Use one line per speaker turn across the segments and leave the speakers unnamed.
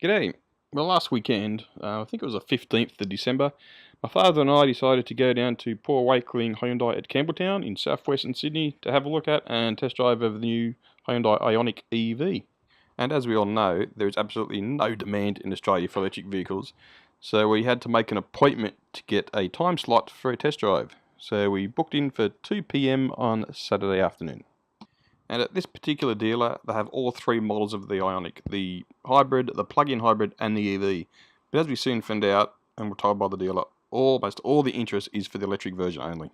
G'day. Well, last weekend, I think it was the 15th of December, my father and I decided to go down to Port Wakeling Hyundai at Campbelltown in southwestern Sydney to have a look at and test drive of the new Hyundai Ioniq EV. And as we all know, there is absolutely no demand in Australia for electric vehicles, so we had to make an appointment to get a time slot for a test drive. So we booked in for 2 p.m. on Saturday afternoon. And at this particular dealer, they have all three models of the Ioniq, the hybrid, the plug-in hybrid, and the EV. But as we soon found out, and were told by the dealer, almost all the interest is for the electric version only.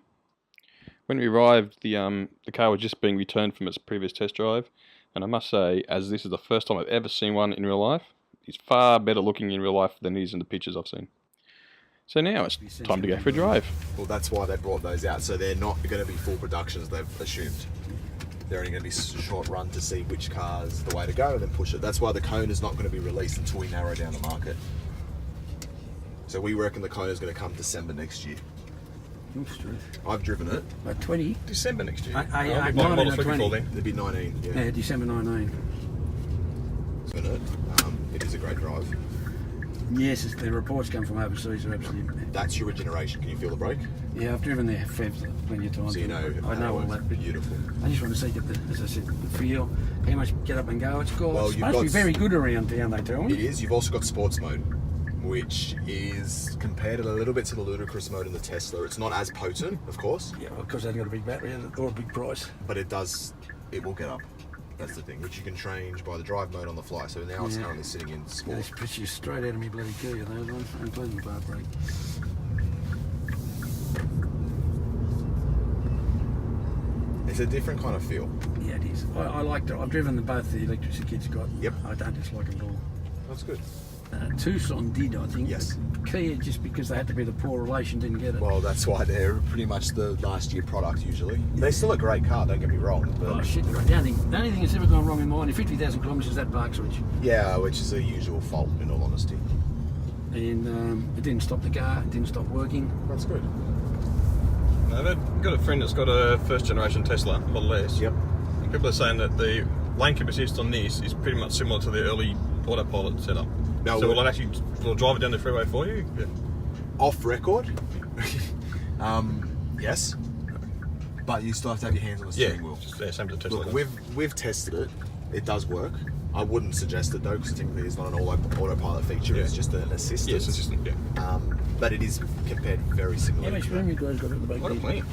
When we arrived, the car was just being returned from its previous test drive, and I must say, as this is the first time I've ever seen one in real life, it's far better looking in real life than it is in the pictures I've seen. So now it's time to go for a drive.
Well, that's why they brought those out, so they're not going to be full productions, they've assumed. They're only going to be short run to see which car's the way to go and then push it. That's why the Kona is not going to be released until we narrow down the market. So we reckon the Kona is going to come December next year. I've driven it.
About 20?
December next year.
Yeah,
Models
20.
before then.
It'd be 19, yeah.
Yeah, December 19.
It is a great drive.
Yes, the reports come from overseas are absolutely...
That's your regeneration. Can you feel the brake?
Yeah, I've driven there plenty of times.
So you know
I know all that. But
beautiful.
I just want to see, as I said, the feel, how much get up and go. It's cool.
Well,
It's supposed to be very good around town, they tell me.
It is. You've also got sports mode, which is compared a little bit to the ludicrous mode in the Tesla. It's not as potent, of course.
Yeah, well, because they've got a big battery or a big price.
But it will get up. That's the thing, which you can change by the drive mode on the fly. So now it's currently sitting in
Yeah,
sport.
this puts you straight out of me bloody key, those ones, including the bar brake.
It's a different kind of feel.
Yeah, it is. I liked it. I've driven both the electrics the kids got.
Yep.
I don't dislike them at all.
That's good.
Tucson did, I think.
Yes.
Kia, just because they had to be the poor relation, didn't get it.
Well, that's why they're pretty much the last year product usually. They're still a great car, don't get me wrong. But
Oh shit, the only thing that's ever gone wrong in mine in 50,000 kilometres is that park switch.
yeah, which is a usual fault in all honesty.
And it didn't stop the car, it didn't stop working.
That's good.
I've got a friend that's got a first generation Tesla Model S.
Yep.
And people are saying that the lane keep assist on this is pretty much similar to the early autopilot setup.
No,
so will it drive it down the freeway for you? Yeah.
Off record, yes, but you still have to have your hands on the steering wheel.
Same as the Tesla.
Look, we've tested it. It does work. I wouldn't suggest it though, because technically it's not an autopilot feature.
Yeah.
It's just an assistant.
Yes, assistant. Yeah.
But it is compared very
How
similarly.
much room you guys got at the back?
What a plane.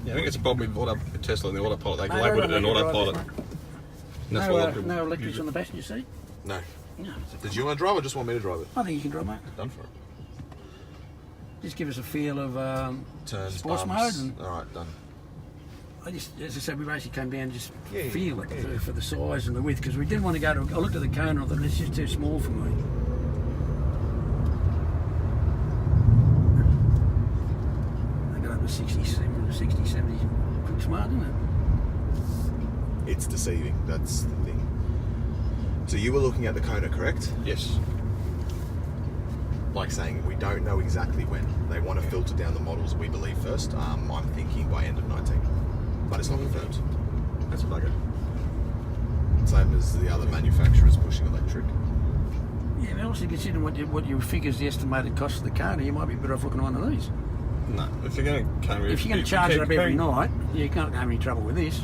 Yeah, I think it's a problem with Tesla and the autopilot. They
No,
labelled it an
no, no,
autopilot.
no,
And that's why a lot of
No,
people
no electrics
use
on the passenger seat?
No.
No.
Did you want to drive, or just want me to drive it?
I think you can drive, mate.
it. Done for it.
Just give us a feel of
Turns,
sports
bumps.
mode. And
All right, done.
as I said, we basically came down and just
Yeah,
feel it
yeah.
for the size and the width, because we didn't want to go to. I looked at the Kona and I thought it's just too small for me. They got up to 67, 60, 70. Pretty smart, isn't it?
It's deceiving. That's the thing. So you were looking at the Kona, correct?
Yes.
Like saying we don't know exactly when. They want to filter down the models, we believe, first. I'm thinking by end of 19, but it's not confirmed.
That's a bugger.
Same as the other manufacturers pushing electric.
Yeah, but also considering what your figures the estimated cost of the Kona, you might be better off looking at one of these.
No, if you're going to
Charge it up every night, you can't have any trouble with this.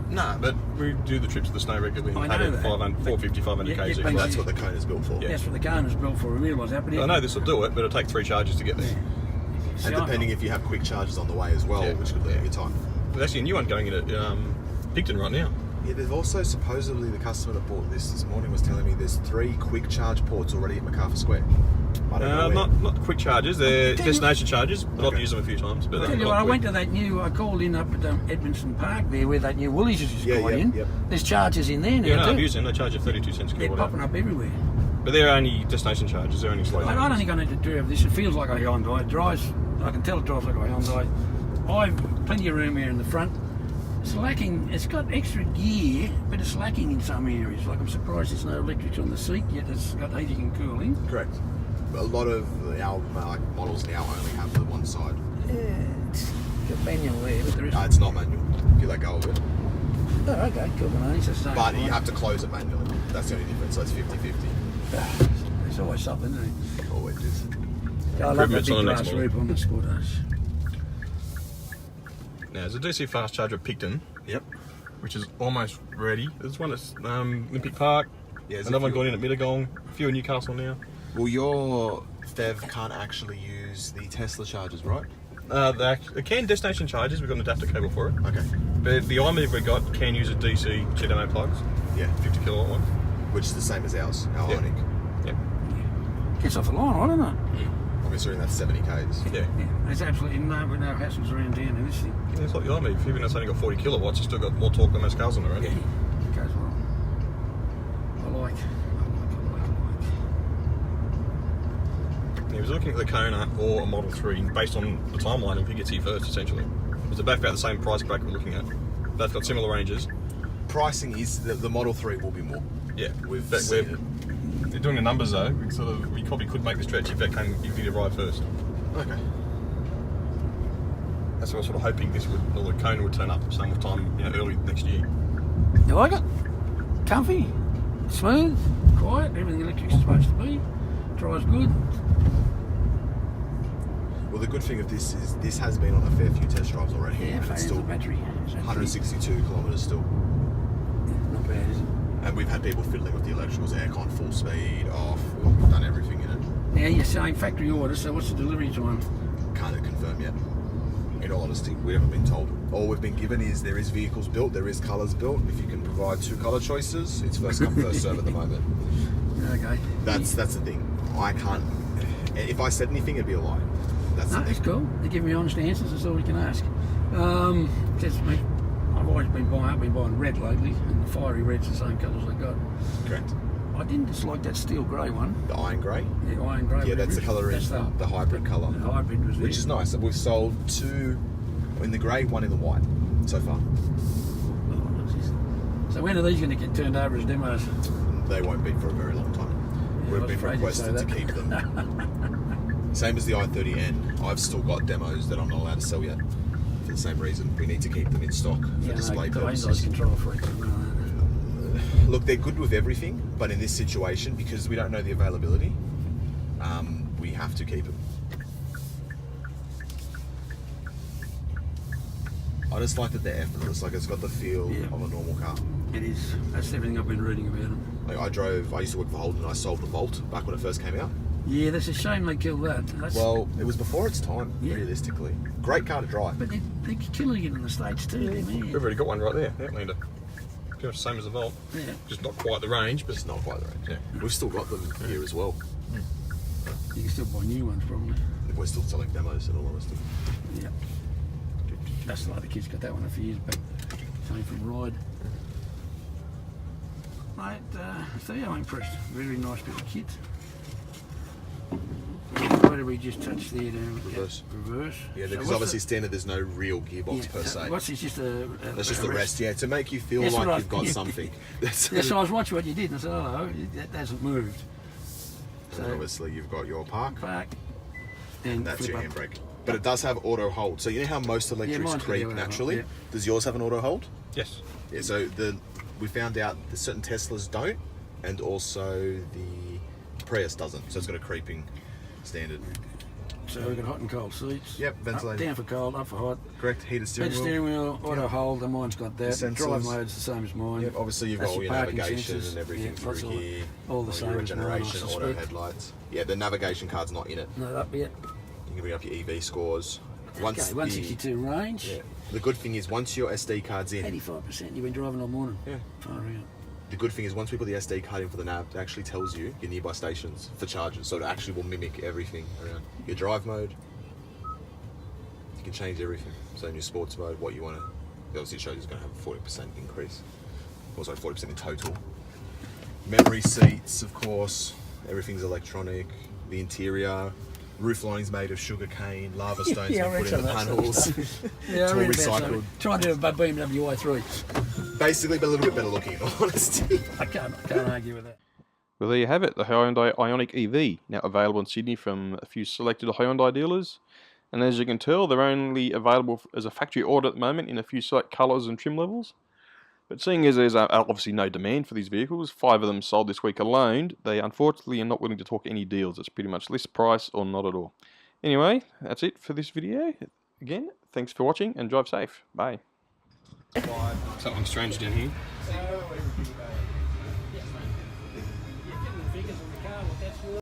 No, but we do the trips to the snow regularly.
I
And
know
have it
that.
450, 500
Yeah,
k's.
yeah,
That's what the Kona's built for.
Yeah.
That's what the Kona's built for. We realise that, but
I know this will do it, but it'll take 3 charges to get there.
See,
And depending if you have quick charges on the way as well,
Yeah.
which could limit your time.
There's actually a new one going in at Picton right now.
Yeah, there's also supposedly the customer that bought this morning was telling me there's 3 quick charge ports already at MacArthur Square. I don't know where.
Not quick charges, they're destination charges, but I've
Okay.
used them a few times. But
I
they're
tell you
not
what, I
quick.
went to that new. I called in up at Edmondson Park there, where that new Woolies has just
Yeah,
gone
yeah,
in.
yep.
There's charges in there now
Yeah, no,
too.
I've used them, they charge you 32 cents a
They're
kilowatt
popping
hour.
up everywhere.
But they're only destination charges, they're only slow.
I don't think I need to drive this. It feels like a Hyundai. It drives. I can tell it drives like a Hyundai. I've plenty of room here in the front. It's lacking. It's got extra gear, but it's lacking in some areas. Like I'm surprised there's no electrics on the seat yet. It's got heating and cooling.
Correct. But a lot of our models now only have the one side.
Yeah, it's got manual there, but there is.
It's not manual. If you let go of it.
Oh, okay, cool. No, it's the same.
But you have to close it manually. That's the only difference. So it's 50-50.
There's always something, isn't it?
Always is.
I love that
Improvements
big
on the next
glass
model.
roof on the Scooters.
Now, there's a DC fast charger Picton,
Yep.
which is almost ready. There's one at Olympic Park.
Yeah,
Another one going in at Mittagong. A few in Newcastle now.
Well, your Fev can't actually use the Tesla chargers, right?
The can destination chargers, we've got an adapter cable for it.
Okay.
But the iMove we got can use a DC CDMA plugs,
Yeah.
50 kilowatt one.
Which is the same as ours, our
Yeah.
Ioniq.
Yeah.
Gets off the line, doesn't it?
I'm assuming that's 70 Ks.
Yeah.
There's absolutely no hassles around town in this thing.
Yeah, it's like the iMove. Even though it's only got 40 kilowatts, it's still got more torque than most cars on the road.
Yeah, it goes well. I like.
He was looking at the Kona or a Model 3 based on the timeline of who gets here first, essentially. Because they're both about the same price bracket we're looking at. Both got similar ranges.
Pricing is the Model 3 will be more.
Yeah,
We've
but
seen it.
they're doing the numbers though. We probably could make the stretch if it arrived first.
Okay.
That's what I was sort of hoping the Kona would turn up sometime early next year.
You like it? Comfy, smooth, quiet, everything electric's supposed to be. Drives good.
Well, the good thing of this is this has been on a fair few test drives already.
Yeah,
and
fans
it's still
the battery.
162 kilometres still.
Not bad, is it?
And we've had people fiddling with the electricals, aircon, full speed, off. We've done everything in it.
Now you're saying factory order, so what's the delivery time?
Can't confirm yet. In all honesty, we haven't been told. All we've been given is there is vehicles built, there is colours built. If you can provide 2 colour choices, it's first come, first serve at the moment.
Okay.
That's the thing. I can't. If I said anything, it'd be a lie. That's
No,
the
it's
thing.
cool. They give me honest answers, that's all we can ask. Just me. I've always been buying red lately, and the fiery red's the same colours I got.
Correct.
I didn't dislike that steel grey one.
The iron grey.
The iron grey.
Yeah, that's the colour in
That's
the hybrid colour.
The hybrid was
Which is nice. We've sold 2 in the grey, 1 in the white so far.
So when are these going to get turned over as demos?
They won't be for a very long time.
Yeah, I
We've
was
been
afraid you'd say
requested to
that.
keep them. Same as the i30N. I've still got demos that I'm not allowed to sell yet. For the same reason, we need to keep them in stock for display purposes.
Control freak.
Look, they're good with everything, but in this situation, because we don't know the availability, we have to keep them. I just like that they're effortless. Like, it's got the feel
Yeah.
of a normal car.
It is. That's everything I've been reading about them.
Like, I used to work for Holden, and I sold the Volt back when it first came out.
Yeah, that's a shame they killed that. That's,
Well, it was before its time,
Yeah.
realistically. Great car to drive.
but they're killing it in the States too, man.
We've already got one right there, Outlander. Pretty much the same as the Volt.
Yeah.
Just not quite the range, but
It's not quite the range.
Yeah.
We've still got them here as well.
You can still buy new ones probably.
We're still selling demos and all the rest of it.
Yeah. That's like the kids got that one a few years back. Same from Ride. Mate, so yeah, I'm impressed. Very nice bit of kit. What did we just touch there?
Reverse.
Reverse.
Yeah,
So
because
what's
obviously standard, there's no real gearbox per
so
se.
what's this? Just a
That's just the rest, yeah, to make you feel
That's
like
what I-
you've got
yeah.
something. That's
Yeah, so I was watching what you did and I said, oh, that hasn't moved.
And obviously you've got your park,
Back.
and that's
flip
your
up.
handbrake. But it does have auto hold. So you know how most electrics
mine's got
creep
auto hold,
naturally?
yeah.
Does yours have an auto hold?
yes.
Yeah, so we found out that certain Teslas don't, and also the Prius doesn't. So it's got a creeping standard.
So we've got hot and cold seats.
Yep, ventilated.
Down for cold, up for hot.
Correct, heated steering
Head
wheel.
steering wheel, auto
Yep.
hold, and mine's got that.
The
Drive
sensors.
mode's the same as mine.
Yep, obviously you've
That's
got all your
parking
navigation
sensors.
and everything
Yeah, that's
through
all-
here.
all the same
your
as mine, I
regeneration, auto
suspect.
headlights. Yeah, the navigation card's not in it.
Not up yet.
You can bring up your EV scores.
Okay, 162 range.
Yeah. The good thing is once your SD card's in,
85%. You've been driving all morning.
Yeah.
Far out.
the good thing is once we put the SD card in for the nav, it actually tells you your nearby stations for charges. So it actually will mimic everything around your drive mode. You can change everything. So in your sports mode, what you want to, obviously it shows it's going to have a 40% increase. Also 40% in total. Memory seats, of course. Everything's electronic. The interior. Roof lining's made of sugar cane, lava stones
Yeah, I
been
read
put in the
some of that
panels.
Yeah,
It's all
I read about
recycled.
some. Trying to do a BMW i3.
Basically, but a little bit better looking, in all honesty.
I can't argue with that.
Well, there you have it, the Hyundai Ioniq EV, now available in Sydney from a few selected Hyundai dealers. And as you can tell, they're only available as a factory order at the moment in a few select colours and trim levels. But seeing as there's obviously no demand for these vehicles, 5 of them sold this week alone, they unfortunately are not willing to talk any deals. It's pretty much list price or not at all. Anyway, that's it for this video. Again, thanks for watching and drive safe. Bye. Something strange down here.